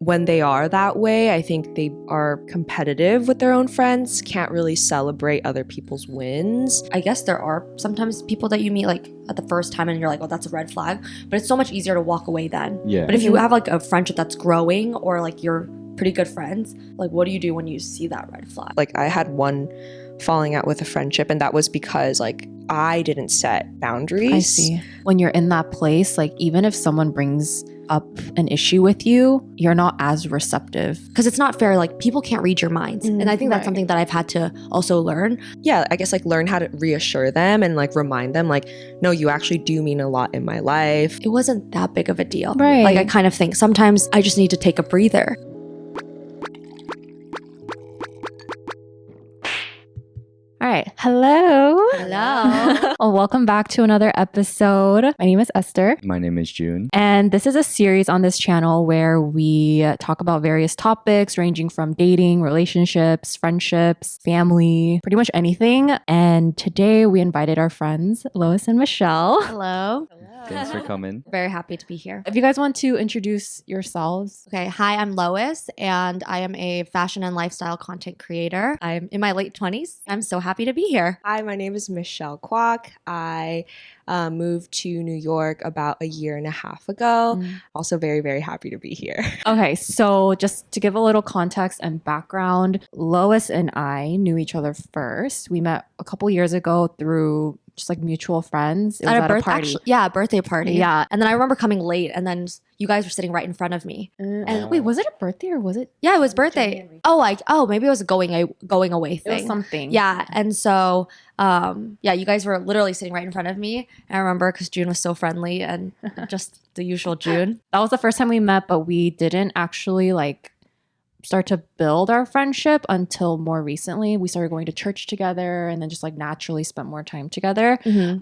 when they are that way, I think they are competitive with their own friends, can't really celebrate other people's wins. I guess there are sometimes people that you meet like at the first time and you're like, oh, that's a red flag. But it's so much easier to walk away then. Yeah. But if you have like a friendship that's growing or like you're pretty good friends, like what do you do when you see that red flag? Like I had one falling out with a friendship, and that was because like I didn't set boundaries. I see. When you're in that place, like even if someone brings up an issue with you, you're not as receptive. Because it's not fair. Like people can't read your minds. And I think that's right. something that I've had to also learn. Yeah, I guess like learn how to reassure them and like remind them like, no, you actually do mean a lot in my life. It wasn't that big of a deal. Right. Like I kind of think sometimes I just need to take a breather. All right. Hello. Hello. Well, welcome back to another episode. My name is Esther. My name is June. And this is a series on this channel where we talk about various topics ranging from dating, relationships, friendships, family, pretty much anything. And today we invited our friends, Lois and Michelle. Hello. Thanks for coming. Very happy to be here. If you guys want to introduce yourselves. Okay, hi, I'm Lois, and I am a fashion and lifestyle content creator. I'm in my late 20s. I'm so happy to be here. Hi, my name is Michelle Kwhak. I moved to New York about a year and a half ago. Also very, very happy to be here. Okay, so just to give a little context and background, Lois and I knew each other first. We met a couple years ago through just like mutual friends. It was at a party. Yeah, a birthday party. Yeah. And then I remember coming late, and then you guys were sitting right in front of me. And wait, was it a birthday or was it? Yeah, it was birthday. Maybe it was a going away thing. It was something. Yeah, and so you guys were literally sitting right in front of me. And I remember because June was so friendly and just the usual June. That was the first time we met, but we didn't actually like start to build our friendship until more recently. We started going to church together and then just like naturally spent more time together. And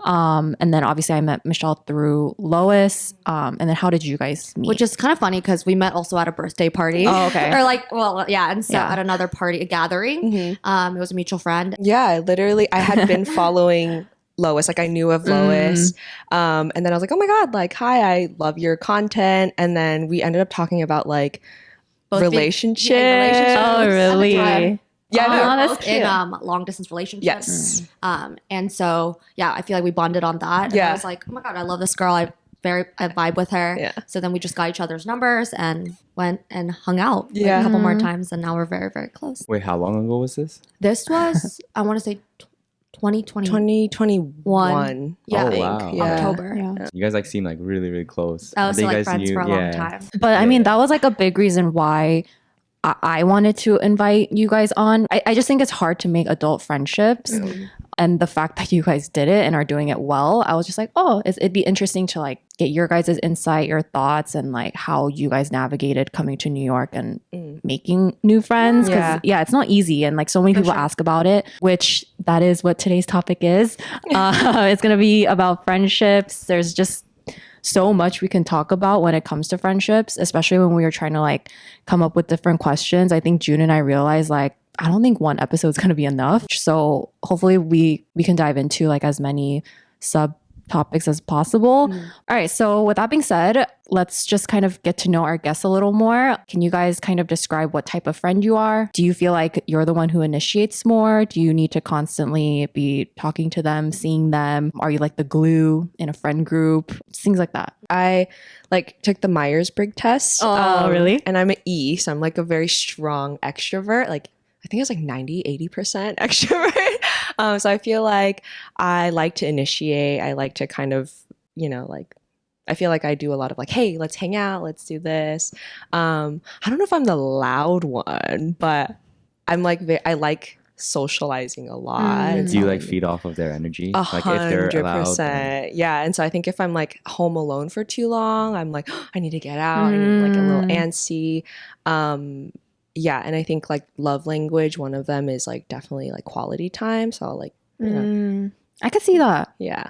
then obviously I met Michelle through Lois. And then how did you guys meet? Which is kind of funny because we met also at a birthday party. Oh, okay. And so at another party, a gathering. It was a mutual friend. Yeah, literally, I had been following Lois, like I knew of Lois. And then I was like, oh my God, like, hi, I love your content. And then we ended up talking about like relationships. Oh, really? Yeah, that's both cute. in long distance relationships. Yes. And so I feel like we bonded on that. And Yeah. I was like, oh my God, I love this girl. I vibe with her. Yeah. So then we just got each other's numbers and went and hung out Yeah. a couple more times, and now we're very, very close. Wait, how long ago was this? This was I want to say 2020. 2021. Yeah. Oh, I think. wow. Yeah. October. Yeah. You guys like seem like really, really close. I was think like you guys friends knew- for a long time. But I mean, that was like a big reason why I wanted to invite you guys on. I just think it's hard to make adult friendships. And the fact that you guys did it and are doing it well, I was just like, oh, it'd be interesting to like get your guys' insight, your thoughts, and like how you guys navigated coming to New York and making new friends. Because it's not easy. And like so many people ask about it, which that is what today's topic is. It's going to be about friendships. There's just so much we can talk about when it comes to friendships, especially when we were trying to like come up with different questions. I think June and I realized like, I don't think one episode is going to be enough. So hopefully we can dive into like as many sub topics as possible. All right. So with that being said, let's just kind of get to know our guests a little more. Can you guys kind of describe what type of friend you are? Do you feel like you're the one who initiates more? Do you need to constantly be talking to them, seeing them? Are you like the glue in a friend group? Things like that. I like took the Myers-Briggs test. Oh, really? And I'm an E, so I'm like a very strong extrovert. Like I think it's like 90-80% extrovert. So I feel like I like to initiate. I like to kind of, like I feel like I do a lot of like, hey, let's hang out, let's do this. I don't know if I'm the loud one, but I'm like I like socializing a lot. Do you like feed off of their energy? Like if they're allowed? 100%. Yeah. And so I think if I'm like home alone for too long, I'm like, I need to get out. I need like a little antsy. Yeah, and I think like love language, one of them is like definitely like quality time. So I'll like, I could see that. yeah.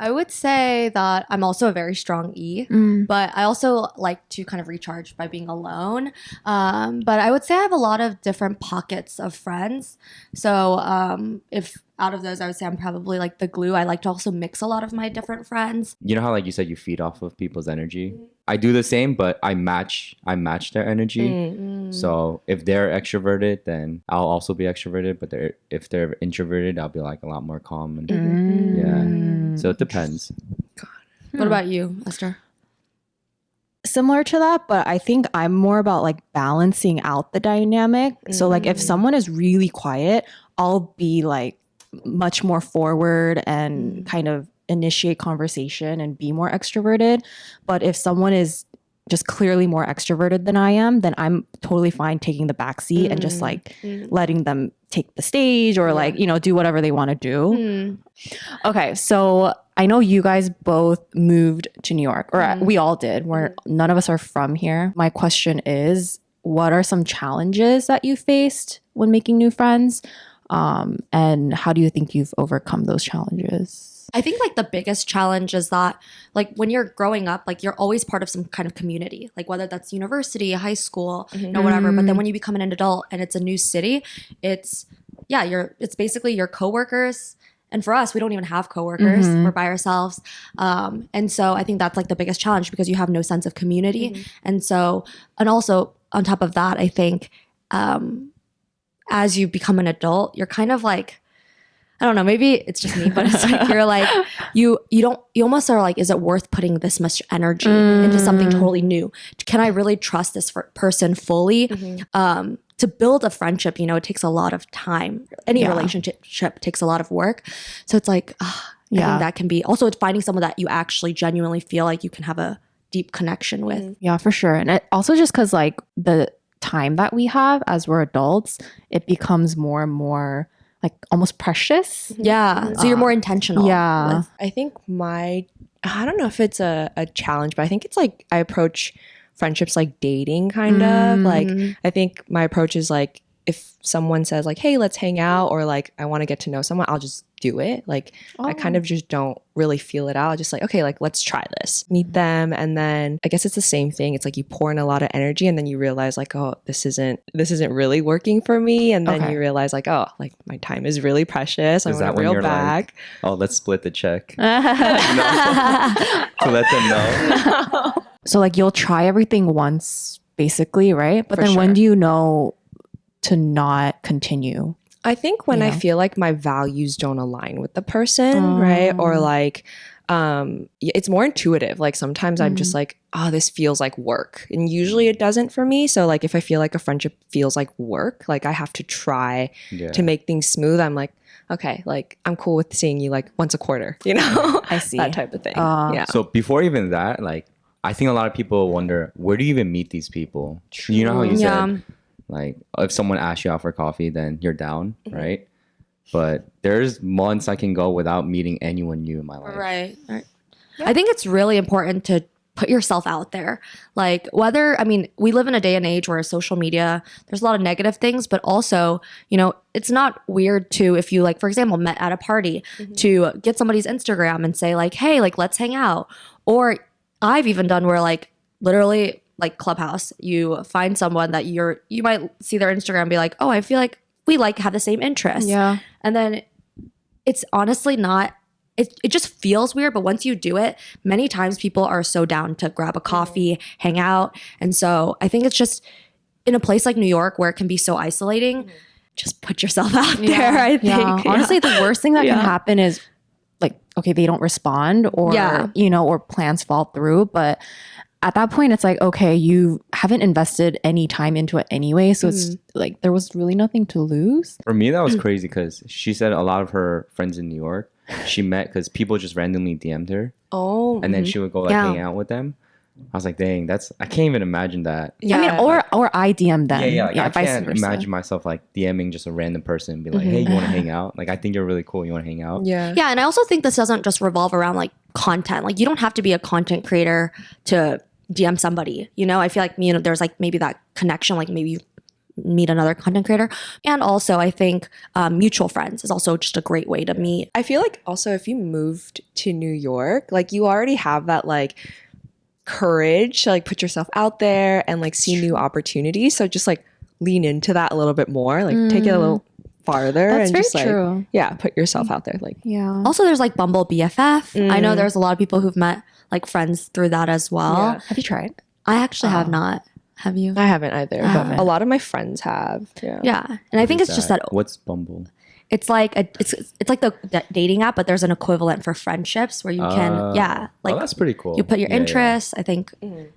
I would say that I'm also a very strong E, but I also like to kind of recharge by being alone. But I would say I have a lot of different pockets of friends. So if out of those, I would say I'm probably like the glue. I like to also mix a lot of my different friends. You know how like you said you feed off of people's energy? I do the same, but I match their energy. So if they're extroverted, then I'll also be extroverted. But if they're introverted, I'll be like a lot more calm. And, yeah. So it depends. What about you, Esther? Similar to that, but I think I'm more about like balancing out the dynamic. So like if someone is really quiet, I'll be like much more forward and kind of initiate conversation and be more extroverted. But if someone is just clearly more extroverted than I am, then I'm totally fine taking the back seat and just like letting them take the stage or like, you know, do whatever they want to do. Okay, so I know you guys both moved to New York, or we all did. None of us are from here. My question is, what are some challenges that you faced when making new friends? And how do you think you've overcome those challenges? I think like the biggest challenge is that like when you're growing up, like you're always part of some kind of community, like whether that's university, high school, you know, whatever. But then when you become an adult and it's a new city, it's basically your coworkers. And for us, we don't even have coworkers. We're by ourselves. And so I think that's like the biggest challenge because you have no sense of community. And also on top of that, I think as you become an adult, you're kind of like, I don't know, maybe it's just me, but it's like you're like, you almost are like, is it worth putting this much energy into something totally new? Can I really trust this person fully? To build a friendship, you know, it takes a lot of time. Any relationship takes a lot of work. So it's like, I think that can be, also it's finding someone that you actually genuinely feel like you can have a deep connection with. Yeah, for sure. And it also just because like the time that we have as we're adults, it becomes more and more like almost precious. Yeah. So you're more intentional. Yeah. I think I don't know if it's a challenge, but I think it's like I approach friendships like dating kind of. Like I think my approach is like if someone says like, hey, let's hang out, or like I want to get to know someone, I'll just do it. Like I kind of just don't really feel it out. Just like, okay, like let's try this. Meet them, and then I guess it's the same thing. It's like you pour in a lot of energy and then you realize like, oh, this isn't really working for me. And then you realize like, oh, like my time is really precious. I want to reel back. Like, oh, let's split the check. To let them know. So like you'll try everything once basically, right? But For then when sure. do you know to not continue? I think when I feel like my values don't align with the person, right? Or like, it's more intuitive. Like sometimes I'm just like, oh, this feels like work. And usually it doesn't for me. So like if I feel like a friendship feels like work, like I have to try to make things smooth. I'm like, okay, like I'm cool with seeing you like once a quarter, you know? I see. That type of thing. Yeah. So before even that, like I think a lot of people wonder, where do you even meet these people? You know how you said, like if someone asks you out for coffee, then you're down, right? But there's months I can go without meeting anyone new in my life. Right. Yeah. I think it's really important to put yourself out there. Like we live in a day and age where social media, there's a lot of negative things, but also, you know, it's not weird to, if you like, for example, met at a party, to get somebody's Instagram and say like, hey, like let's hang out. Or I've even done where like literally like Clubhouse, you find someone that you might see their Instagram and be like, oh, I feel like we like have the same interests. Yeah. And then it's honestly not, it just feels weird. But once you do it, many times people are so down to grab a coffee, hang out. And so I think it's just in a place like New York where it can be so isolating, just put yourself out there, I think. Yeah. Honestly, the worst thing that can happen is like, okay, they don't respond or, you know, or plans fall through. But at that point, it's like, okay, you haven't invested any time into it anyway. So it's like, there was really nothing to lose. For me, that was crazy because she said a lot of her friends in New York, she met because people just randomly DM'd her. Oh. And then she would go like hang out with them. I was like, dang, I can't even imagine that. Yeah. I mean, or I DM them. Yeah. I can't imagine myself like DMing just a random person and be like, hey, you want to hang out? Like, I think you're really cool. You want to hang out? Yeah. Yeah. And I also think this doesn't just revolve around like content. Like you don't have to be a content creator to DM somebody, you know? I feel like, you know, there's like maybe that connection, like maybe you meet another content creator. And also I think mutual friends is also just a great way to meet. I feel like also if you moved to New York, like you already have that like courage to like put yourself out there and like see new opportunities. So just like lean into that a little bit more, like take it a little farther. That's and very just true. Like put yourself out there. Like Also there's like Bumble BFF. I know there's a lot of people who've met like friends through that as well. Yeah. Have you tried? I actually have Oh. not. Have you? I haven't either, but haven't. a lot of my friends have. Yeah. Yeah, and I think it's just that What's Bumble? it's like it's like the dating app, but there's an equivalent for friendships where you can like that's pretty cool. you put your Yeah, yeah. interests. I think and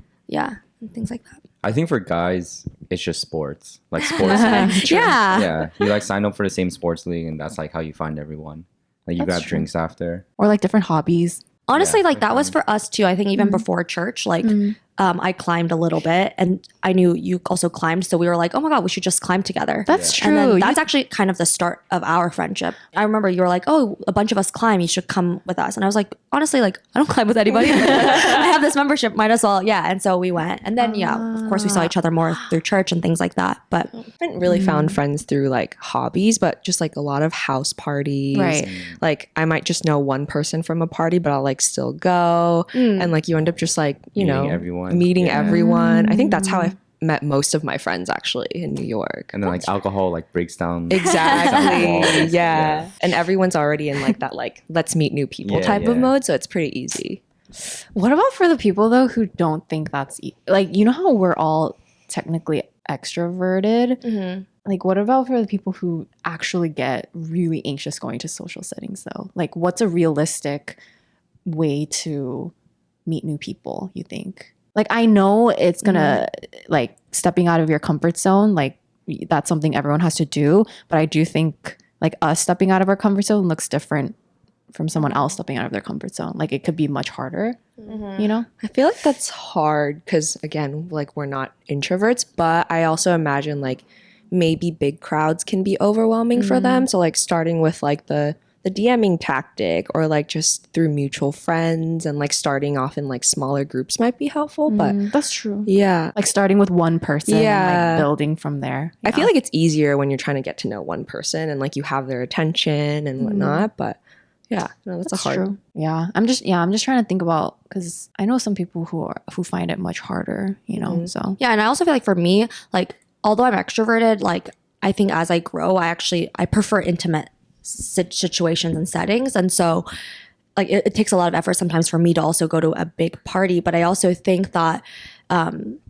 things like that. I think for guys, it's just sports, like sports leagues. Yeah. Yeah, you like sign up for the same sports league, and that's like how you find everyone. Like you That's grab true. drinks after. Or like different hobbies? Honestly, Yeah, like that was for us too. I think even before church, like I climbed a little bit, and I knew you also climbed, so we were like, oh my god, we should just climb together. That's And then true. that's actually kind of the start of our friendship. I remember you were like, oh, a bunch of us climb, you should come with us. And I was like, honestly, like I don't climb with anybody. I have this membership, might as well. Yeah. And so we went. And then of course we saw each other more through church and things like that. But I haven't really found friends through like hobbies, but just like a lot of house parties. Right. Like I might just know one person from a party, but I'll like still go. And like you end up just like, you Meeting know, everyone. meeting everyone. I think that's how I met most of my friends actually in New York. And then like alcohol like breaks down. Exactly. walls. Yeah. And everyone's already in like that like let's meet new people Yeah, type of yeah. mode, so it's pretty easy. What about for the people though who don't think that's like, you know how we're all technically extroverted? Like what about for the people who actually get really anxious going to social settings though? Like what's a realistic way to meet new people, you think? Like I know it's gonna like stepping out of your comfort zone, like that's something everyone has to do, but I do think like us stepping out of our comfort zone looks different from someone else stepping out of their comfort zone. Like it could be much harder, you know? I feel like that's hard because again, like we're not introverts, but I also imagine like maybe big crowds can be overwhelming for them. So like starting with like the DMing tactic or like just through mutual friends and like starting off in like smaller groups might be helpful. But That's true. yeah, Like starting with one person and Yeah. like building from there. I feel like it's easier when you're trying to get to know one person and like you have their attention and whatnot. But yeah, no, that's a hard. true. Yeah. I'm just trying to think about because I know some people who find it much harder, you know. So yeah, and I also feel like for me, like although I'm extroverted, like I think as I grow, I prefer intimate situations and settings, and so like it takes a lot of effort sometimes for me to also go to a big party. But I also think that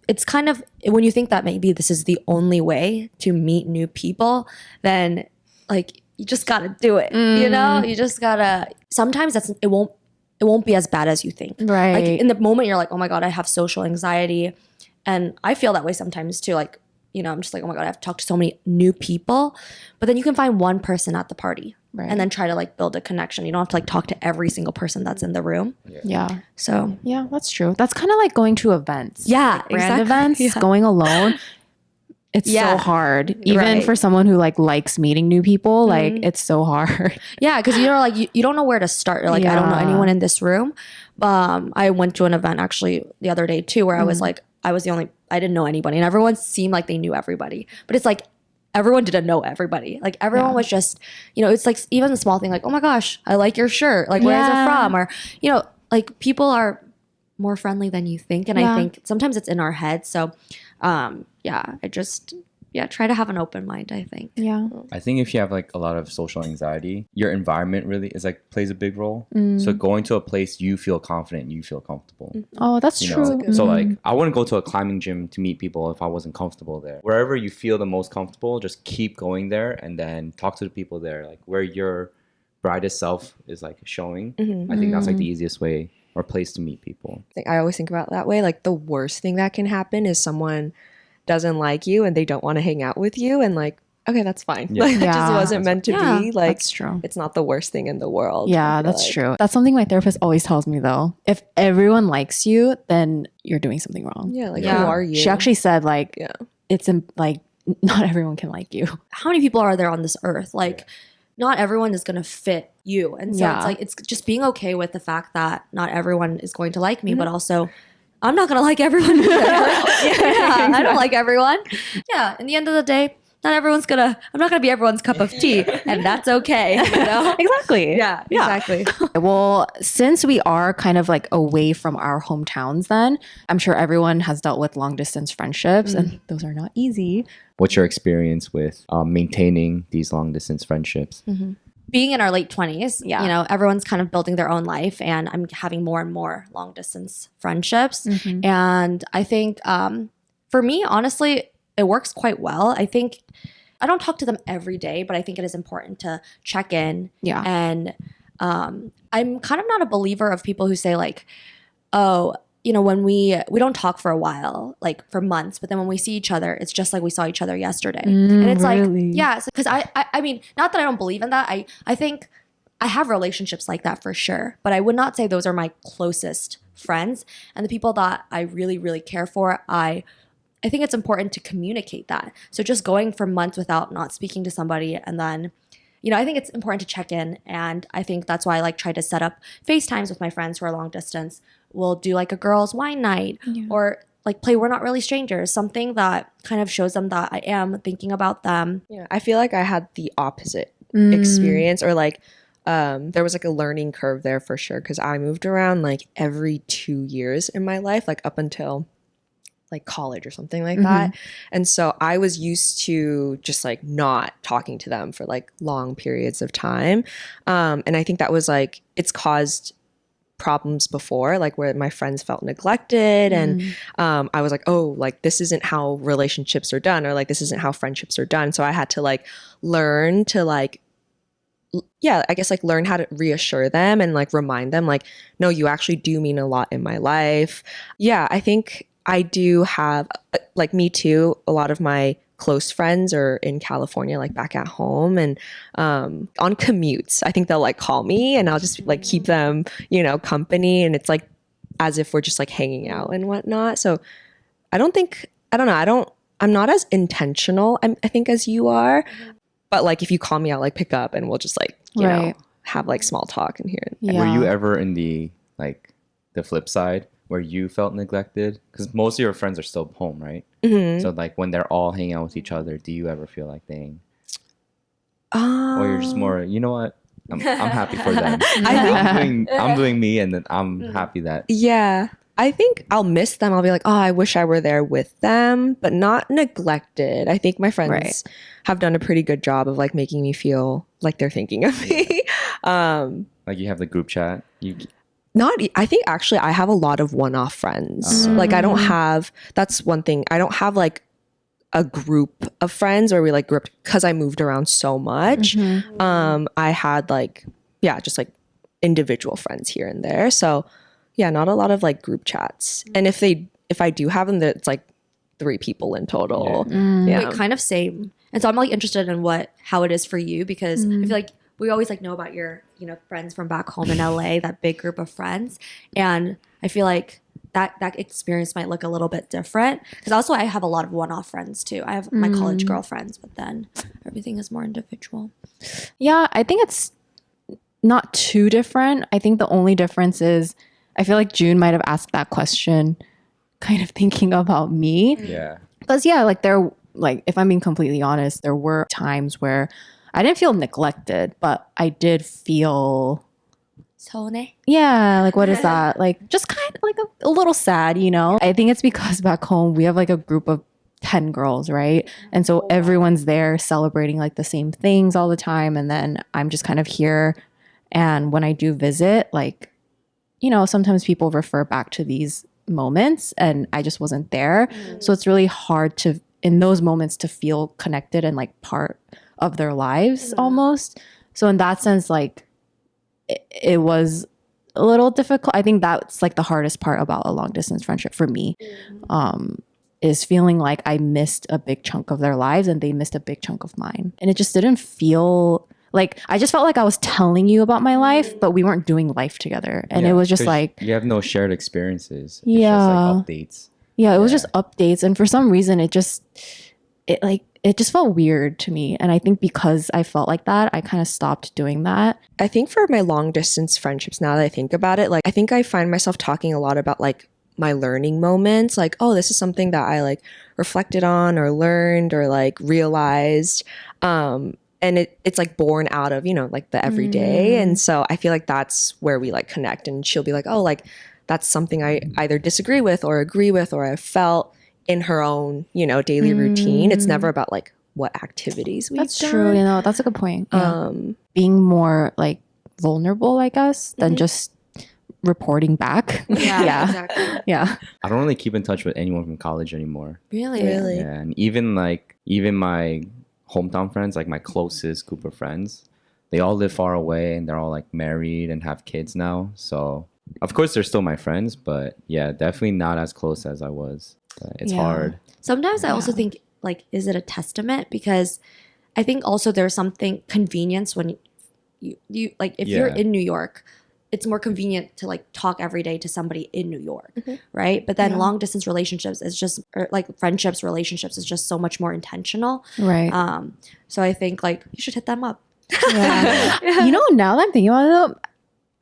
it's kind of when you think that maybe this is the only way to meet new people, then like you just gotta do it. You know, you just gotta. Sometimes it won't be as bad as you think. Right. Like in the moment, you're like, oh my god, I have social anxiety, and I feel that way sometimes too. Like, you know, I'm just like, oh my god, I have to talk to so many new people. But then you can find one person at the party, Right. and then try to like build a connection. You don't have to like talk to every single person that's in the room. yeah. So Yeah, that's true. That's kind of like going to events. yeah, Brand exactly. events, Yeah. going alone. It's Yeah. so hard. Even Right. for someone who like likes meeting new people, like it's so hard. Yeah, because you know, like you don't know where to start. You're like, I don't know Yeah. anyone in this room. I went to an event actually the other day too, where I was like, I didn't know anybody, and everyone seemed like they knew everybody. But it's like everyone didn't know everybody. Like everyone was just, you know, it's like even a small thing, like, oh my gosh, I like your shirt. Like, where is it Yeah. from? Or you know, like people are more friendly than you think, and Yeah. I think sometimes it's in our head. So, I just try to have an open mind, I think. Yeah. I think if you have like a lot of social anxiety, your environment really is like plays a big role. So going to a place you feel confident, you feel comfortable. Oh, that's You true. know? So like I wouldn't go to a climbing gym to meet people if I wasn't comfortable there. Wherever you feel the most comfortable, just keep going there and then talk to the people there. Like where your brightest self is like showing. I think that's like the easiest way or place to meet people. I always think about it that way. Like the worst thing that can happen is someone doesn't like you and they don't want to hang out with you, and like, okay, that's fine. Yeah. Like it Yeah. just wasn't meant to Yeah, be. Like that's true. it's not the worst thing in the world. I Yeah, feel that's like. true. That's something my therapist always tells me though. If everyone likes you, then you're doing something wrong. Yeah, like Yeah. who are you? She actually said like Yeah. it's like not everyone can like you. How many people are there on this earth? Like, not everyone is going to fit you. And so Yeah. it's like, it's just being okay with the fact that not everyone is going to like me, but also I'm not going to like everyone either. I don't like everyone. Yeah. In the end of the day, I'm not going to be everyone's cup of tea, and that's okay. You know? Exactly. Yeah, exactly. Well, since we are kind of like away from our hometowns, then I'm sure everyone has dealt with long distance friendships, and those are not easy. What's your experience with maintaining these long distance friendships? being in our late 20s, Yeah. you know, everyone's kind of building their own life, and I'm having more and more long distance friendships. And I think for me, honestly, it works quite well. I think I don't talk to them every day, but I think it is important to check in. Yeah. And I'm kind of not a believer of people who say like, oh, you know, when we don't talk for a while, like for months, but then when we see each other, it's just like we saw each other yesterday. And it's really? like, yeah, because I mean, not that I don't believe in that. I think I have relationships like that for sure, but I would not say those are my closest friends. And the people that I really, really care for, I think it's important to communicate that. So just going for months without not speaking to somebody, and then, you know, I think it's important to check in. And I think that's why I like try to set up FaceTimes with my friends who are long distance. We'll do like a girls' wine night or like play We're Not Really Strangers, something that kind of shows them that I am thinking about them. Yeah, I feel like I had the opposite experience, or like there was like a learning curve there for sure, because I moved around like every 2 years in my life, like up until like college or something like that. And so I was used to just like not talking to them for like long periods of time. And I think that was like, it's caused problems before, like where my friends felt neglected, and I was like, oh, like this isn't how relationships are done, or like this isn't how friendships are done. So I had to like learn to like, yeah, I guess like learn how to reassure them and like remind them like, no, you actually do mean a lot in my life. Yeah, I think I do have, like, me too, a lot of my close friends are in California, like back at home, and on commutes, I think they'll like call me and I'll just like keep them, you know, company, and it's like as if we're just like hanging out and whatnot. So I don't know, I'm not as intentional, I think, as you are, but like if you call me, I'll like pick up and we'll just like, you know, have like small talk in here. Yeah. Were you ever in the like the flip side where you felt neglected? Because most of your friends are still home, right? So like when they're all hanging out with each other, do you ever feel like dang? Or you're just more, you know what? I'm happy for them. I'm doing me, and then I'm happy that. Yeah. I think I'll miss them. I'll be like, oh, I wish I were there with them, but not neglected. I think my friends have done a pretty good job of like making me feel like they're thinking of me. Like you have the group chat. I think actually I have a lot of one-off friends. Like I don't have, that's one thing. I don't have like a group of friends where we like grew up, because I moved around so much. I had like, yeah, just like individual friends here and there. So yeah, not a lot of like group chats. And if I do have them, it's like 3 people in total. Wait, kind of same. And so I'm like interested in how it is for you, because I feel like we always like know about your, you know, friends from back home in LA, that big group of friends. And I feel like that experience might look a little bit different, because also I have a lot of one-off friends too. I have my college girlfriends, but then everything is more individual. Yeah, I think it's not too different. I think the only difference is I feel like June might have asked that question kind of thinking about me. Yeah. Because yeah, like if I'm being completely honest, there were times where I didn't feel neglected, but I did feel yeah, like what is that? Like just kind of like a little sad, you know? I think it's because back home we have like a group of 10 girls, right? And so everyone's there celebrating like the same things all the time. And then I'm just kind of here. And when I do visit, like, you know, sometimes people refer back to these moments and I just wasn't there. So it's really hard to, in those moments, to feel connected and like part of their lives almost. So in that sense, like it was a little difficult. I think that's like the hardest part about a long distance friendship for me, is feeling like I missed a big chunk of their lives and they missed a big chunk of mine. And it just didn't feel like, I just felt like I was telling you about my life, but we weren't doing life together. And it was just like, you have no shared experiences. It's yeah, just like updates. Yeah, it was just updates. And for some reason, it just felt weird to me. And I think because I felt like that, I kind of stopped doing that. I think for my long distance friendships, now that I think about it, like I think I find myself talking a lot about like my learning moments, like, oh, this is something that I like reflected on or learned or like realized. And it's like born out of, you know, like the everyday. And so I feel like that's where we like connect, and she'll be like, oh, like that's something I either disagree with or agree with or I felt in her own, you know, daily routine. It's never about like what activities we've That's done. true. You know, that's a good point. Yeah. Being more like vulnerable, I guess, than just reporting back. Yeah. Exactly. Yeah. I don't really keep in touch with anyone from college anymore. Really? Really? Yeah, and even my hometown friends, like my closest group of friends, they all live far away and they're all like married and have kids now. So of course they're still my friends, but yeah, definitely not as close as I was. It's Yeah. hard. Sometimes I also think, like, is it a testament? Because I think also there's something convenience when you like, if you're Yeah. in New York, it's more convenient to like talk every day to somebody in New York, right? But then long distance relationships is just, or like friendships, relationships is just so much more intentional. Right. So I think like you should hit them up. Yeah. You know, now that I'm thinking about it, though,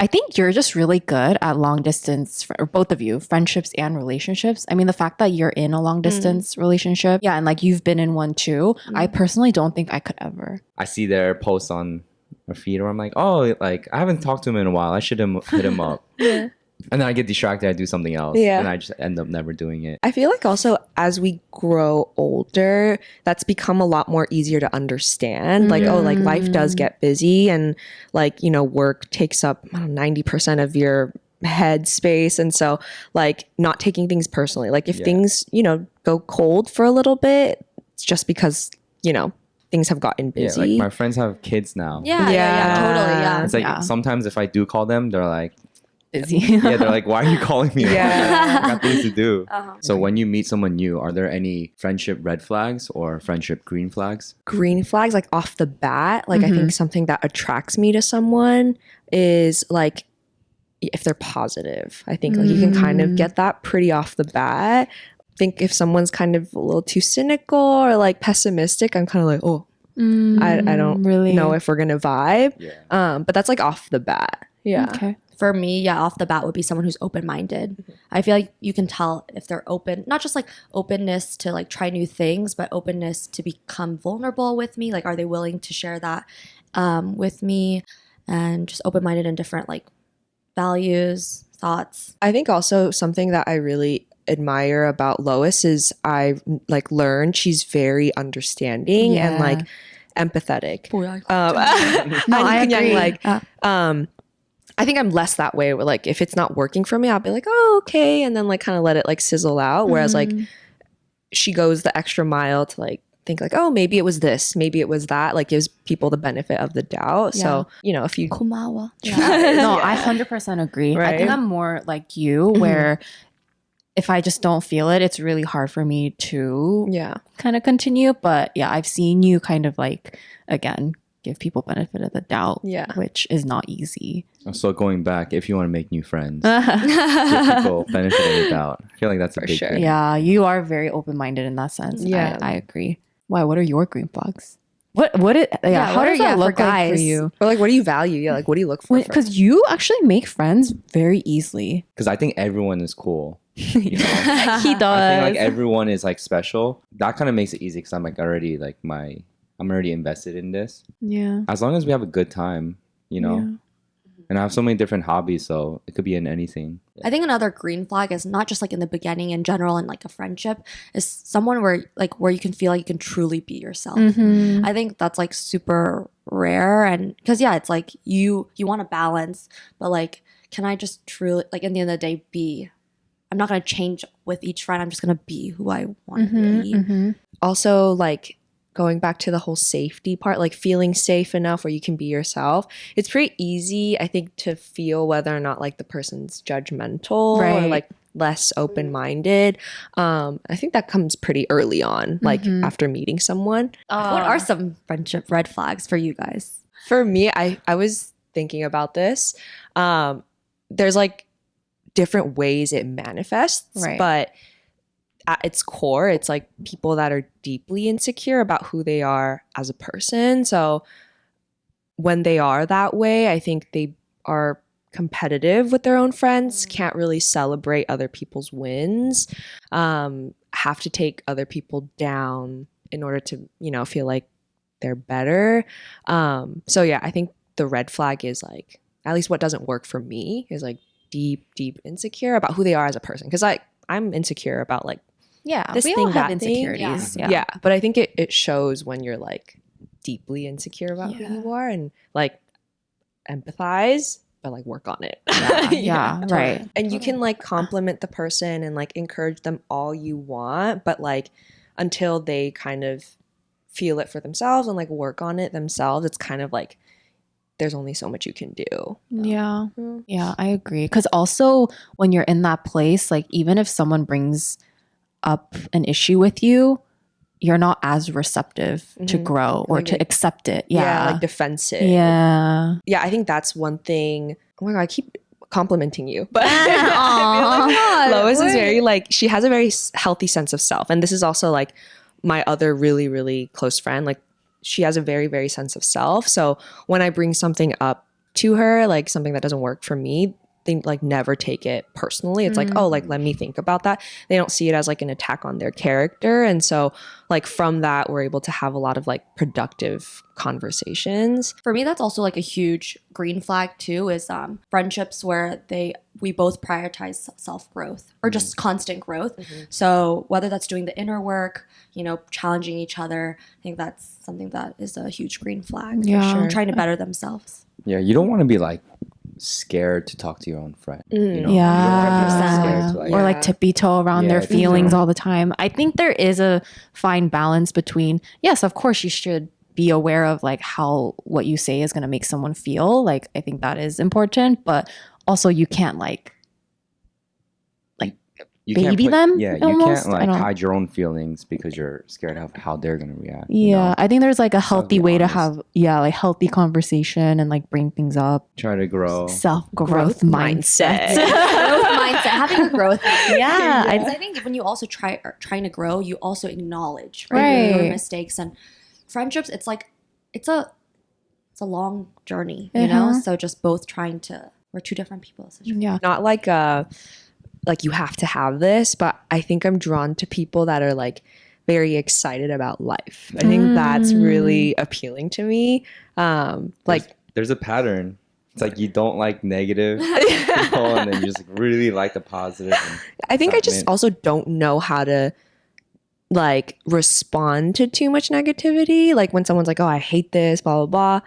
I think you're just really good at long distance, or both of you, friendships and relationships. I mean, the fact that you're in a long distance relationship, yeah, and like you've been in one too, I personally don't think I could ever. I see their posts on my feed where I'm like, oh, like I haven't talked to him in a while. I should hit him up. And then I get distracted. I do something else. Yeah. And I just end up never doing it. I feel like also as we grow older, that's become a lot more easier to understand. Like, oh, like life does get busy and like, you know, work takes up, I don't know, 90% of your head space. And so like not taking things personally. Like if things, you know, go cold for a little bit, it's just because, you know, things have gotten Yeah, busy. like my friends have kids now. Yeah, totally. Yeah. It's like sometimes if I do call them, they're like, Busy. yeah, they're like, why are you calling me? Yeah. I got things to do. So when you meet someone new, are there any friendship red flags or friendship green flags? Green flags, like off the bat, like I think something that attracts me to someone is like if they're positive. I think like you can kind of get that pretty off the bat. I think if someone's kind of a little too cynical or like pessimistic, I'm kind of like, oh, I don't really know if we're gonna vibe. Yeah. But that's like off the bat. Yeah. Okay. For me, yeah, off the bat would be someone who's open-minded. I feel like you can tell if they're open, not just like openness to like try new things, but openness to become vulnerable with me. Like, are they willing to share that with me? And just open-minded in different like values, thoughts. I think also something that I really admire about Lois is I like learned she's very understanding and like empathetic. No, I agree. Like, I think I'm less that way. Where like if it's not working for me, I'll be like, oh, okay, and then like kind of let it like sizzle out. Whereas like she goes the extra mile to like think like, oh, maybe it was this, maybe it was that. Like gives people the benefit of the doubt. So you know, if you Kumawa. No, I 100% agree. I think Right. I'm more like you, where if I just don't feel it, it's really hard for me to kind of continue. But yeah, I've seen you kind of like, again, give people benefit of the doubt, which is not easy. So going back, if you want to make new friends, give people benefit of the doubt. I feel like that's a big thing. Yeah, you are very open-minded in that sense. Yeah. I agree. Why? What are your green flags? How does that look like for you? or like what do you value? Yeah, like what do you look for? Because you actually make friends very easily. Because I think everyone is cool. You know? He does. I think like everyone is like special. That kind of makes it easy because I'm like already like I'm already invested in this. Yeah. As long as we have a good time, you know. Yeah. And I have so many different hobbies, so it could be in anything. I think another green flag is not just like in the beginning in general in like a friendship, is someone where you can feel like you can truly be yourself. I think that's like super rare, and because it's like you want to balance, but like can I just truly like in the end of the day be? I'm not gonna change with each friend. I'm just gonna be who I want to be. Also like going back to the whole safety part, like feeling safe enough where you can be yourself. It's pretty easy, I think, to feel whether or not like the person's judgmental or like less open-minded. I think that comes pretty early on, like after meeting someone. What are some friendship red flags for you guys? For me, I was thinking about this. There's like different ways it manifests, but at its core, it's like people that are deeply insecure about who they are as a person. So when they are that way, I think they are competitive with their own friends, can't really celebrate other people's wins, have to take other people down in order to, you know, feel like they're better. So yeah, I think the red flag is like, at least what doesn't work for me is like deep insecure about who they are as a person. Because I'm insecure about like Yeah, this we thing, all have that thing. insecurities. Yeah. But I think it shows when you're like deeply insecure about who you are and like empathize, but like work on it. Yeah, right. And you can like compliment the person and like encourage them all you want, but like until they kind of feel it for themselves and like work on it themselves, it's kind of like there's only so much you can do. Yeah. Yeah, I agree. Because also when you're in that place, like even if someone brings up an issue with you, you're not as receptive to grow or Like to accept it. like defensive. Yeah. Yeah, I think that's one thing. Oh my God, I keep complimenting you. But Aw. Lois is very like, she has a very healthy sense of self. And this is also like my other really, really close friend. Like she has a very, very sense of self. So when I bring something up to her, like something that doesn't work for me, they like never take it personally. It's like, oh, like let me think about that. They don't see it as like an attack on their character. And so like from that, we're able to have a lot of like productive conversations. For me, that's also like a huge green flag too, is friendships where we both prioritize self-growth or just constant growth. So whether that's doing the inner work, challenging each other, I think that's something that is a huge green flag. Yeah. For sure. Trying to better themselves. Yeah, you don't want to be like scared to talk to your own friend. You know? Yeah. You're scared to, like, Or like tippy toe around their tippy-toe. feelings all the time. I think there is a fine balance between, yes, of course you should be aware of like how what you say is going to make someone feel. Like I think that is important, but also you can't like you baby can't them. Yeah, you almost? can't I like don't- hide your own feelings because you're scared of how they're gonna react. Yeah, I think there's like a healthy be way to honest. have like healthy conversation and like bring things up. Try to grow. Self growth mindset. Growth mindset, having a growth mindset. Yeah, Because I think when you also trying to grow, you also acknowledge your Right. mistakes and friendships. It's like it's a long journey, you know. So just both we're two different people. Essentially. Yeah. Not like you have to have this, but I think I'm drawn to people that are like very excited about life. I think that's really appealing to me. Like There's a pattern. It's like you don't like negative people, and then you just really like the positive. I think I just excitement. also don't know how to like respond to too much negativity. Like when someone's like, "Oh, I hate this," blah blah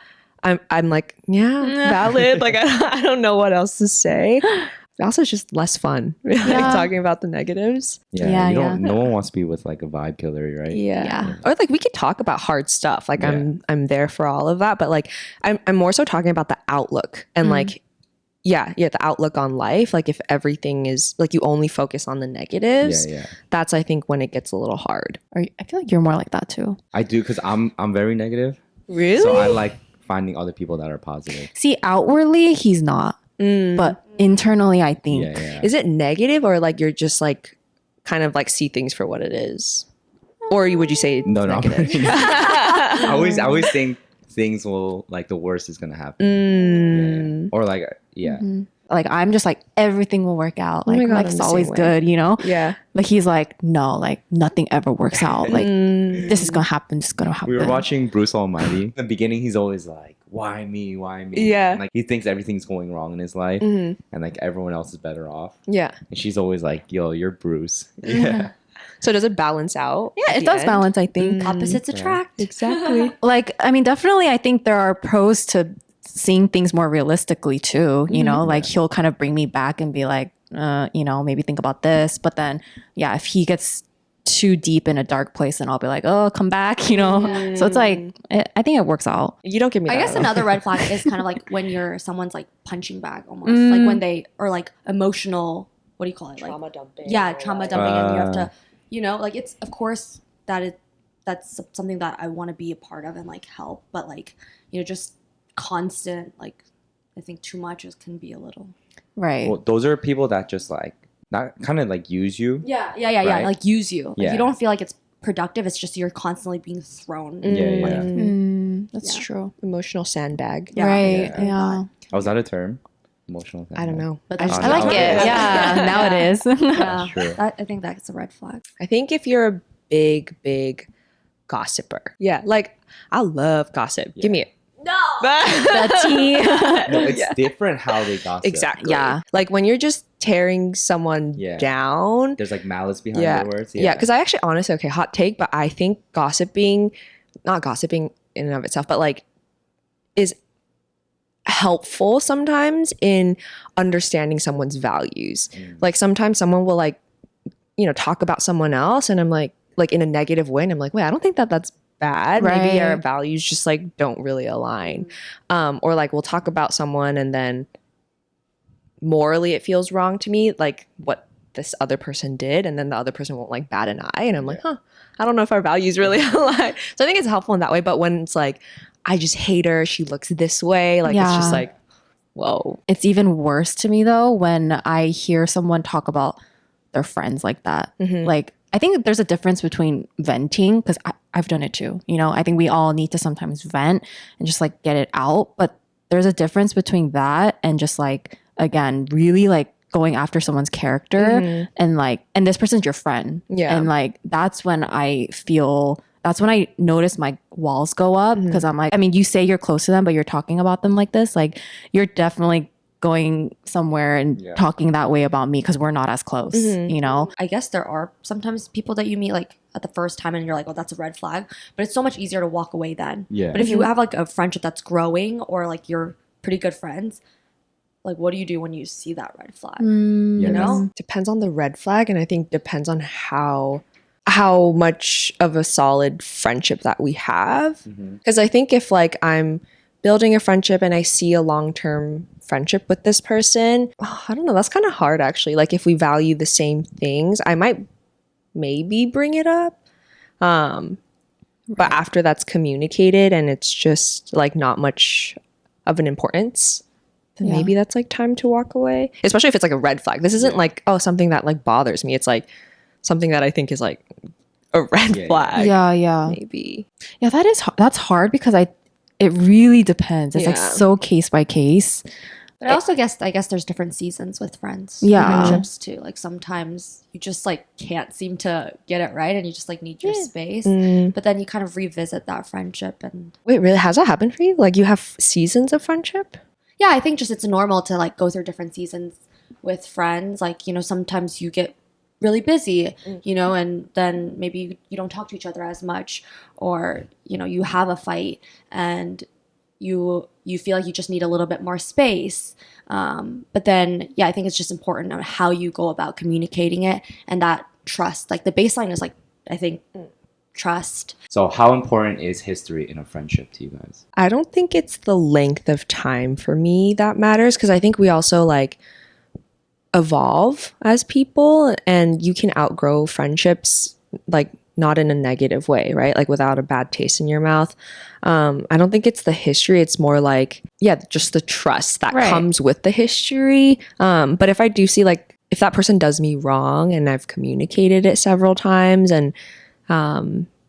blah. I'm like, yeah, valid. Like I don't know what else to say. Also, it's just less fun, like talking about the negatives. Yeah, you don't. No one wants to be with like a vibe killer, right? Yeah. Or like we could talk about hard stuff. Like I'm there for all of that, but like I'm more so talking about the outlook and like the outlook on life. Like if everything is like you only focus on the negatives, that's I think when it gets a little hard. I feel like you're more like that too. I do because I'm very negative. Really? So I like finding other people that are positive. See, outwardly he's not, but internally I think. Yeah. Is it negative or like you're just like kind of like see things for what it is? Or would you say it's No. negative? I always think things will like the worst is gonna happen. Or like Like I'm just like everything will work out. Like my God, I'm life's the always same way. good, you know? Yeah. Like he's like, no, like nothing ever works out. Like this is gonna happen, this is gonna happen. We were watching Bruce Almighty. In the beginning, he's always like, "Why me? Why me?" Yeah. And, like he thinks everything's going wrong in his life, and like everyone else is better off. Yeah. And she's always like, "Yo, you're Bruce." Yeah. So does it balance out? Yeah, at it the does end? balance, I think. Opposites attract. Exactly. Like, I mean, definitely I think there are pros to seeing things more realistically too. You know, like he'll kind of bring me back and be like, maybe think about this. But then if he gets too deep in a dark place, then I'll be like, oh, come back, you know? So it's like, I think it works out. You don't give me that. I guess though. another red flag is kind of like when someone's like punching bag almost, like when they or like emotional. What do you call it? Trauma dumping. Yeah, or trauma like- dumping, and you have to, like it's of course that's something that I want to be a part of and like help, but like just constant like I think too much can be a little. Right. Well, those are people that just like not kind of like use you. Yeah, Right? like use you. Like Yeah. you don't feel like it's productive. It's just you're constantly being thrown. Yeah. That's Yeah. true. Emotional sandbag. Yeah. Right. Yeah. Yeah. Oh, is that a term? Emotional. I don't know. But I that's- just I like it. nowadays. Yeah. Now it is. Yeah, true. I think that's a red flag. I think if you're a big gossiper. Yeah. Like I love gossip. Give me it. No. The tea. No, it's different how they gossip. Exactly. Yeah. Like when you're just tearing someone down. There's like malice behind their words. Yeah, because I actually honestly, okay, hot take, but I think gossiping, not gossiping in and of itself, but like is helpful sometimes in understanding someone's values. Like sometimes someone will like, you know, talk about someone else and I'm like in a negative way and I'm like, wait, I don't think that that's bad. Maybe our values just like don't really align. Or like we'll talk about someone and then morally it feels wrong to me, like what this other person did, and then the other person won't like bat an eye and I'm like, I don't know if our values really align. So I think it's helpful in that way. But when it's like, I just hate her, she looks this way, like it's just like, whoa. It's even worse to me though when I hear someone talk about their friends like that. Like I think there's a difference between venting, because I've done it too. You know, I think we all need to sometimes vent and just like get it out. But there's a difference between that and just like, again, really like going after someone's character and like, and this person's your friend. And like, that's when I notice my walls go up, because I'm like, I mean, you say you're close to them, but you're talking about them like this. Like you're definitely going somewhere and talking that way about me because we're not as close, you know? I guess there are sometimes people that you meet like at the first time and you're like, oh, that's a red flag. But it's so much easier to walk away then. But if you have like a friendship that's growing or like you're pretty good friends, like what do you do when you see that red flag? You know? Depends on the red flag, and I think depends on how much of a solid friendship that we have. Because I think if like I'm building a friendship and I see a long-term friendship with this person, I don't know, that's kind of hard actually. Like if we value the same things, I might maybe bring it up. But after that's communicated and it's just like not much of an importance, then maybe that's like time to walk away. Especially if it's like a red flag. This isn't like, oh, something that like bothers me. It's like something that I think is like a red flag. Maybe. Yeah, that's hard because it really depends. It's like so case by case. But I also guess there's different seasons with friends. Friendships too. Like sometimes you just like can't seem to get it right and you just like need your space. But then you kind of revisit that friendship and wait, really? Has that happened for you? Like you have seasons of friendship? Yeah, I think just it's normal to like go through different seasons with friends. Like, you know, sometimes you get really busy, you know, and then maybe you don't talk to each other as much, or, you know, you have a fight and you feel like you just need a little bit more space. But then, I think it's just important on how you go about communicating it and that trust. Like the baseline is like, I think, trust. So how important is history in a friendship to you guys? I don't think it's the length of time for me that matters, because I think we also like evolve as people and you can outgrow friendships like not in a negative way, right? Like without a bad taste in your mouth. I don't think it's the history. It's more like, just the trust that comes with the history. But if I do see like, if that person does me wrong and I've communicated it several times and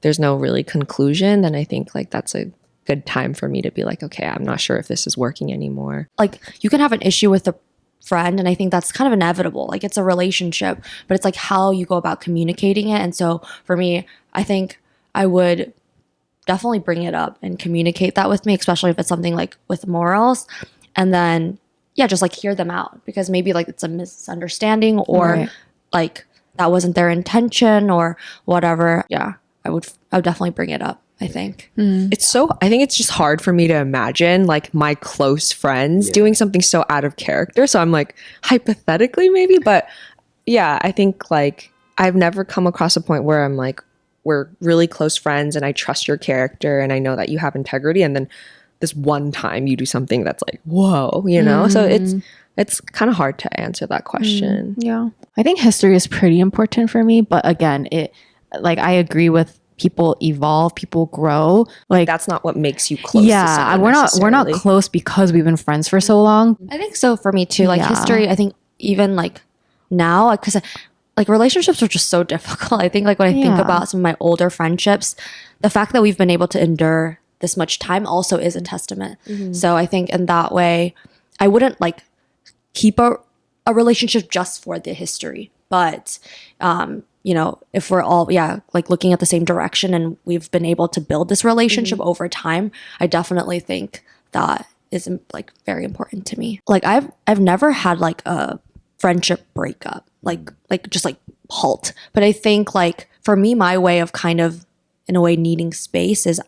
there's no really conclusion, then I think like that's a good time for me to be like, okay, I'm not sure if this is working anymore. Like you can have an issue with a friend and I think that's kind of inevitable. Like it's a relationship, but it's like how you go about communicating it. And so for me, I think I would definitely bring it up and communicate that with me, especially if it's something like with morals. And then just like hear them out, because maybe like it's a misunderstanding or like that wasn't their intention or whatever. I would definitely bring it up, I think. I think it's just hard for me to imagine like my close friends doing something so out of character. So I'm like, hypothetically maybe, but I think like I've never come across a point where I'm like, we're really close friends and I trust your character and I know that you have integrity, and then this one time you do something that's like, whoa, you know? So it's kind of hard to answer that question. I think history is pretty important for me, but again, like I agree with people evolve, people grow. Like that's not what makes you close. To we're not close because we've been friends for so long. I think so for me too. Like history, I think even like now, because like relationships are just so difficult. I think like when I think about some of my older friendships, the fact that we've been able to endure this much time also is a testament. So I think in that way, I wouldn't like keep a relationship just for the history, but you know, if we're all like looking at the same direction and we've been able to build this relationship over time, I definitely think that is like very important to me. Like I've never had like a friendship breakup, like just like halt. But I think like for me, my way of kind of in a way needing space is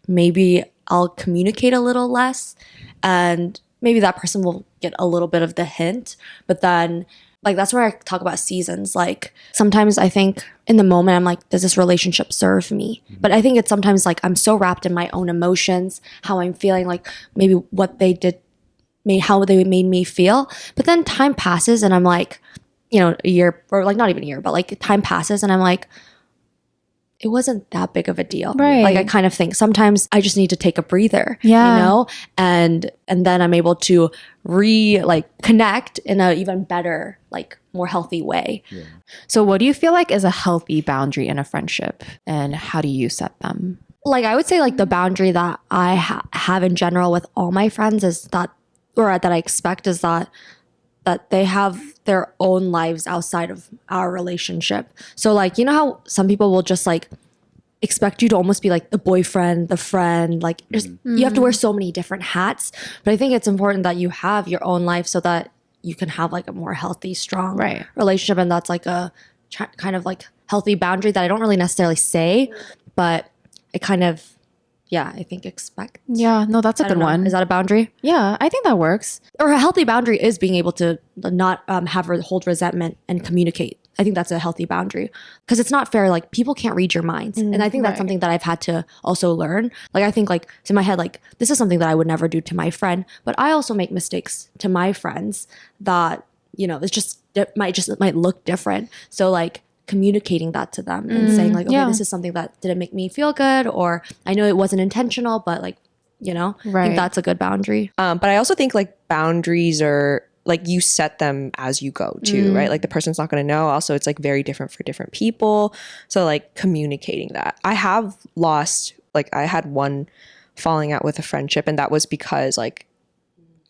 maybe I'll communicate a little less, and maybe that person will get a little bit of the hint, but then like that's where I talk about seasons. Like sometimes I think in the moment I'm like, does this relationship serve me? But I think it's sometimes like I'm so wrapped in my own emotions, how I'm feeling, like maybe what they did, how they made me feel. But then time passes and I'm like, you know, a year, or like not even a year, but like time passes and I'm like, it wasn't that big of a deal. Right. Like I kind of think sometimes I just need to take a breather, Yeah. you know? And then I'm able to connect in a even better, like more healthy way. Yeah. So what do you feel like is a healthy boundary in a friendship, and how do you set them? Like I would say like the boundary that I have in general with all my friends is that, or that I expect is that they have their own lives outside of our relationship. So like, you know how some people will just like expect you to almost be like the boyfriend, the friend, like you have to wear so many different hats. But I think it's important that you have your own life so that you can have like a more healthy, strong Right. relationship. And that's like a kind of like healthy boundary that I don't really necessarily say, but it kind of, yeah, I think expect. Yeah, no, that's a I good don't know. one. Is that a boundary? Yeah, I think that works. Or a healthy boundary is being able to not hold resentment and communicate. I think that's a healthy boundary because it's not fair. Like people can't read your minds, and I think that's right. something that I've had to also learn. Like I think like it's in my head like this is something that I would never do to my friend, but I also make mistakes to my friends that you know it might look different. So like communicating that to them and saying like, okay, yeah. this is something that didn't make me feel good, or I know it wasn't intentional, but like you know, I Right. think that's a good boundary. But I also think like boundaries are like you set them as you go too, right? Like the person's not going to know. Also, it's like very different for different people. So like communicating that. I have lost, like I had one falling out with a friendship, and that was because like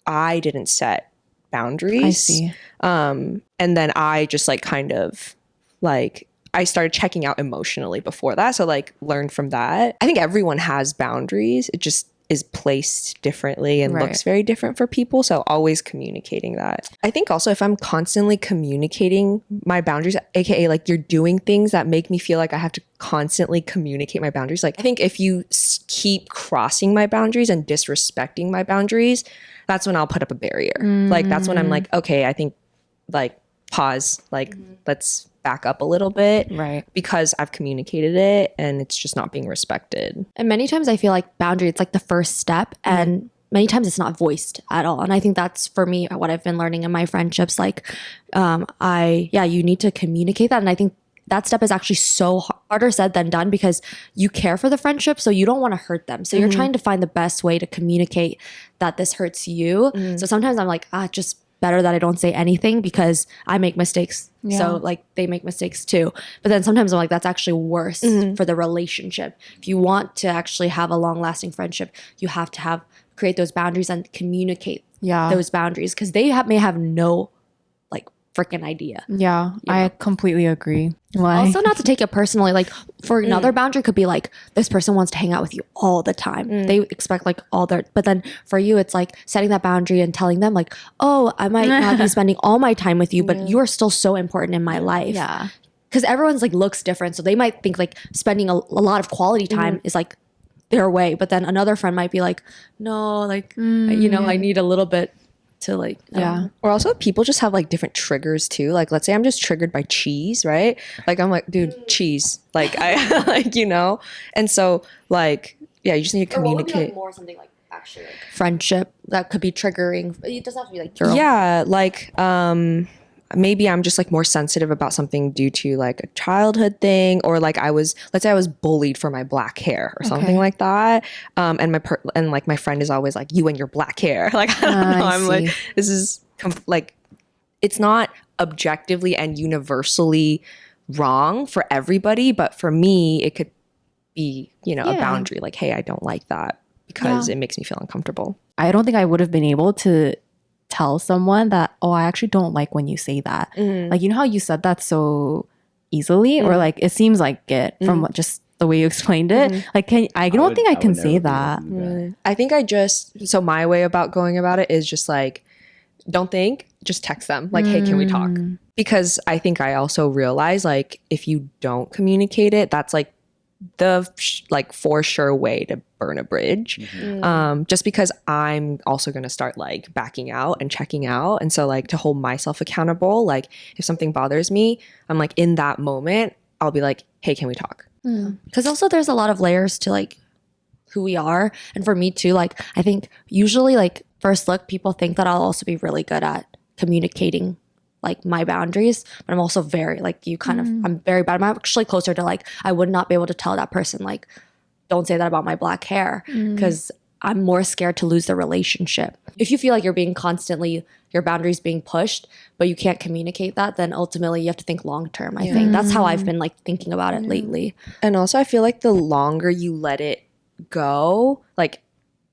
I didn't set boundaries. I see. And then I just like kind of like I started checking out emotionally before that. So like learn from that. I think everyone has boundaries. It just is placed differently and Right. looks very different for people. So always communicating that. I think also if I'm constantly communicating my boundaries, aka like you're doing things that make me feel like I have to constantly communicate my boundaries. Like I think if you keep crossing my boundaries and disrespecting my boundaries, that's when I'll put up a barrier. Like that's when I'm like, okay, I think like pause, like let's back up a little bit, Right. because I've communicated it and it's just not being respected. And many times I feel like boundary, it's like the first step. And many times it's not voiced at all. And I think that's for me what I've been learning in my friendships. Like, you need to communicate that. And I think that step is actually so harder said than done because you care for the friendship. So you don't want to hurt them. So you're trying to find the best way to communicate that this hurts you. So sometimes I'm like, just better that I don't say anything because I make mistakes. Yeah. So like they make mistakes too. But then sometimes I'm like, that's actually worse for the relationship. If you want to actually have a long lasting friendship, you have to create those boundaries and communicate those boundaries because they may have no like freaking idea. Yeah, I completely agree. Why? Also, not to take it personally, like for another boundary could be like this person wants to hang out with you all the time. They expect like but then for you, it's like setting that boundary and telling them like, oh, I might not be spending all my time with you, but you are still so important in my life. Yeah. Because everyone's like looks different. So they might think like spending a lot of quality time is like their way. But then another friend might be like, no, like, you know, I need a little bit to like, Or also people just have like different triggers too. Like let's say I'm just triggered by cheese, right? Like I'm like, dude, cheese. Like I like, you know? And so like, yeah, you just need to communicate. more something like actually like friendship that could be triggering. It doesn't have to be like your own. Yeah, like maybe I'm just like more sensitive about something due to like a childhood thing, or like let's say I was bullied for my black hair or something like that. And my friend is always like, you and your black hair. Like I don't know. I'm like, this is like, it's not objectively and universally wrong for everybody, but for me, it could be, you know, a boundary. Like, hey, I don't like that because it makes me feel uncomfortable. I don't think I would have been able to tell someone that, oh, I actually don't like when you say that. Like, you know how you said that so easily, or like it seems like it from just the way you explained it. Like, I don't think I can say that. I think so my way about going about it is just like don't think, just text them like, hey, can we talk? Because I think I also realize like if you don't communicate it, that's like the like for sure way to burn a bridge. Just because I'm also going to start like backing out and checking out. And so like to hold myself accountable, like if something bothers me, I'm like in that moment, I'll be like, hey, can we talk? Because also there's a lot of layers to like who we are. And for me too, like I think usually like first look, people think that I'll also be really good at communicating like my boundaries, but I'm also very like you kind of I'm very bad. I'm actually closer to like I would not be able to tell that person like don't say that about my black hair because I'm more scared to lose the relationship. If you feel like you're being constantly your boundaries being pushed, but you can't communicate that, then ultimately you have to think long term. I think that's how I've been like thinking about it lately. And also I feel like the longer you let it go, like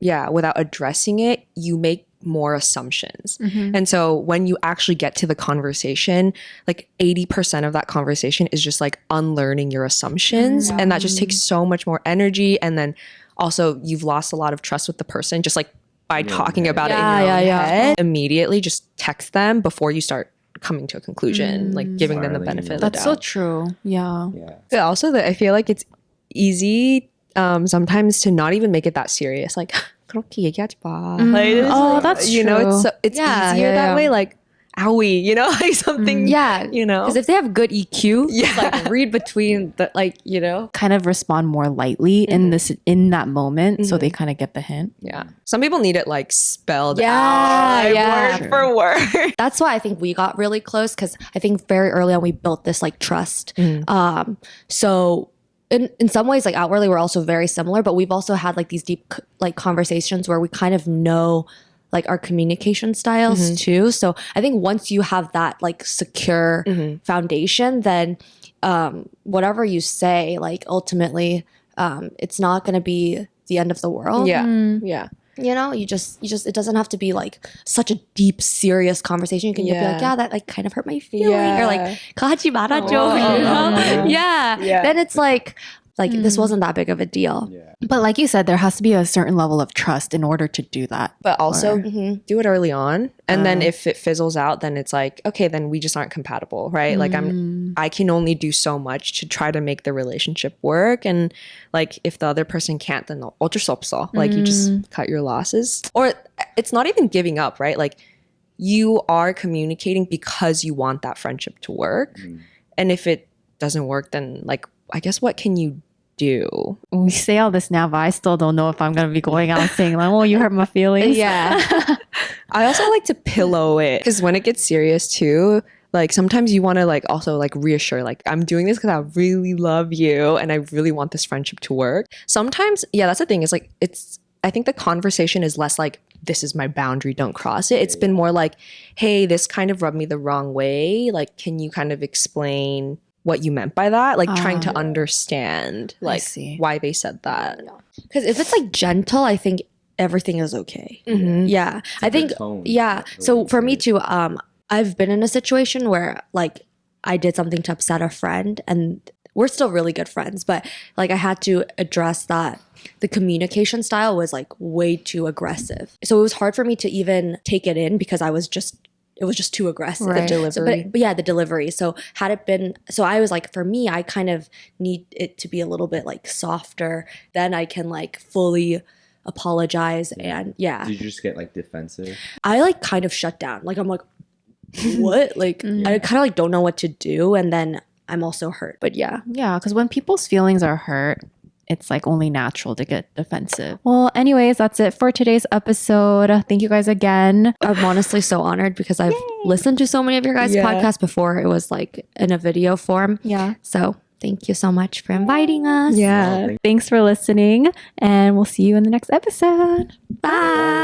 without addressing it, you make more assumptions. And so when you actually get to the conversation, like 80% of that conversation is just like unlearning your assumptions. And that just takes so much more energy. And then also you've lost a lot of trust with the person just like by talking about it in your own head. Immediately just text them before you start coming to a conclusion, like giving them the benefit of the doubt. That's so true. Yeah. But also that I feel like it's easy sometimes to not even make it that serious. Like 그렇게 얘기하지 마. Like, that's you know, true. it's easier that way. Like, owie, you know, like something. You know, because if they have good EQ, like read between the like, you know, Kind of respond more lightly in that moment, so they kind of get the hint. Yeah, some people need it like spelled Yeah, out, like, yeah. word for word. that's why I think we got really close because I think very early on we built this like trust. So in some ways, like outwardly, we're also very similar, but we've also had like these deep like conversations where we kind of know like our communication styles too. So I think once you have that like secure foundation, then whatever you say, like ultimately, it's not going to be the end of the world. Yeah. You know, you just it doesn't have to be like such a deep, serious conversation. You can just be like, yeah, that like kind of hurt my feeling. Or like, 가지 말아줘, you know? Yeah. Then it's like this wasn't that big of a deal. But like you said, there has to be a certain level of trust in order to do that. But also do it early on. And then if it fizzles out, then it's like, okay, then we just aren't compatible, right? Like I can only do so much to try to make the relationship work. And like if the other person can't, then 어쩔 수 없어. Like you just cut your losses. Or it's not even giving up, right? Like you are communicating because you want that friendship to work. And if it doesn't work, then like, I guess what can you do? We say all this now, but I still don't know if I'm going to be going out and saying like, oh, you hurt my feelings. Yeah. I also like to pillow it because when it gets serious too, like sometimes you want to like also like reassure, like I'm doing this because I really love you and I really want this friendship to work. Sometimes, that's the thing is like I think the conversation is less like this is my boundary, don't cross it. It's been more like, hey, this kind of rubbed me the wrong way. Like, can you kind of explain what you meant by that? Like trying to understand like why they said that. Because if it's like gentle, I think everything is okay. Yeah. I think, So for me too, I've been in a situation where like I did something to upset a friend and we're still really good friends, but like I had to address that the communication style was like way too aggressive. So it was hard for me to even take it in because it was just too aggressive. The delivery. But yeah, the delivery. So I was like, for me, I kind of need it to be a little bit like softer. Then I can like fully apologize and Did you just get like defensive? I like kind of shut down. Like I'm like, what? Like I kind of like don't know what to do. And then I'm also hurt. But yeah. Yeah, because when people's feelings are hurt, it's like only natural to get defensive. Well, anyways, that's it for today's episode. Thank you guys again. I'm honestly so honored because I've listened to so many of your guys' podcasts before. It was like in a video form. Yeah. So thank you so much for inviting us. Yeah. Thanks for listening, and we'll see you in the next episode. Bye.